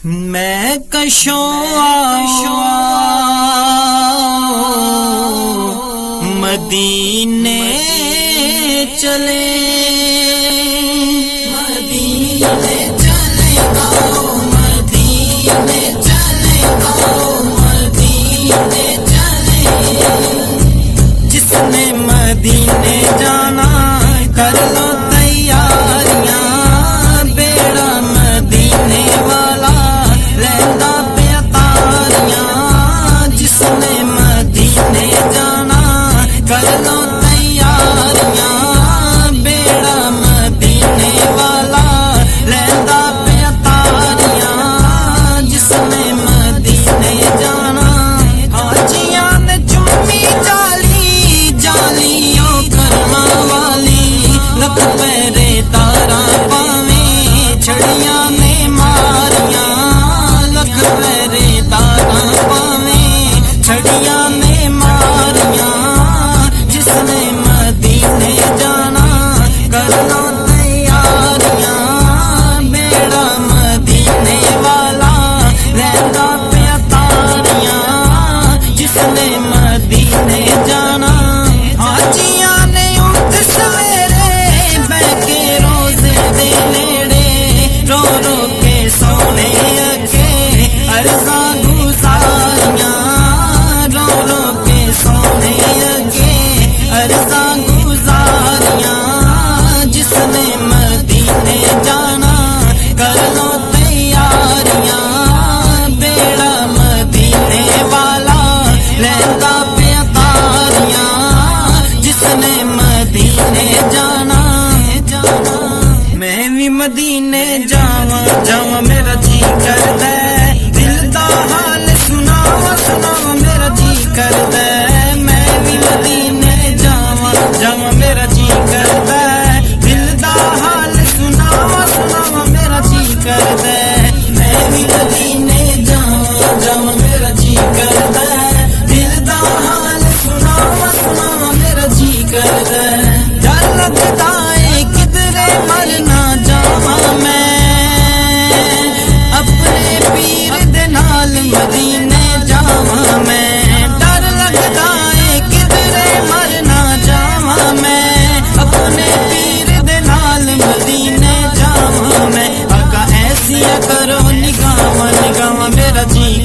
میں کشوں مدینے چلے مدینے چلے گاؤ مدینے چلے گاؤ مدینے چلے جس نے مدینے جانا کر لو تیاریاں بیڑا مدینے والا رہتا پہ تاریاں جس نے مدینے جانا کر لو تیاریاں بیڑا مدینے والا رہتا پہ تاریاں جس نے مدینے جانا حاجیاں نے چمی جالی جالیوں کرما والی لکھ پیرے تارا پاویں چھڑیاں نے ماریاں لکھ پیرے تارا پاویں چھڑیاں نے ماریاں جس نے مدینے جانا کر لو تیاریاں بیڑا مدینے والا رہتا پہ تاریاں جس نے مدینے جانا حاجیاں نے اٹھ سویرے بہ کے روزے دے نیڑے رو رو کے سونے اگے عرضاں گزاریاں رو رو کے سونے اگے عرضاں گزاریاں جس نے مدینے جانا کر لو تیاریاں بیڑا مدینے والا رہتا پہ تاریاں جس نے مدینے جانا میں بھی مدینے جاواں جاواں میرا جی کردا ہے دل دا حال سناواں سناواں میرا جی کردا ہے میں بھی مدینے جاواں جاواں میرا جی کردا ہے دل دا حال سناواں سناواں میرا جی کردا ہے میں بھی مدینے جاواں جاواں میرا جی کردا ہے دل دا حال سناواں سناواں میرا جی کردا ہے ڈر لگدا ہے کدھرے مر نہ جاواں میں اپنے پیر دے نال مدینے جاواں میں ڈر لگدا ہے کدھرے مر نہ جاواں میں اپنے پیر دے نال مدینے جاواں میں آقا ایسی کرو نگاواں نگاواں میرا جی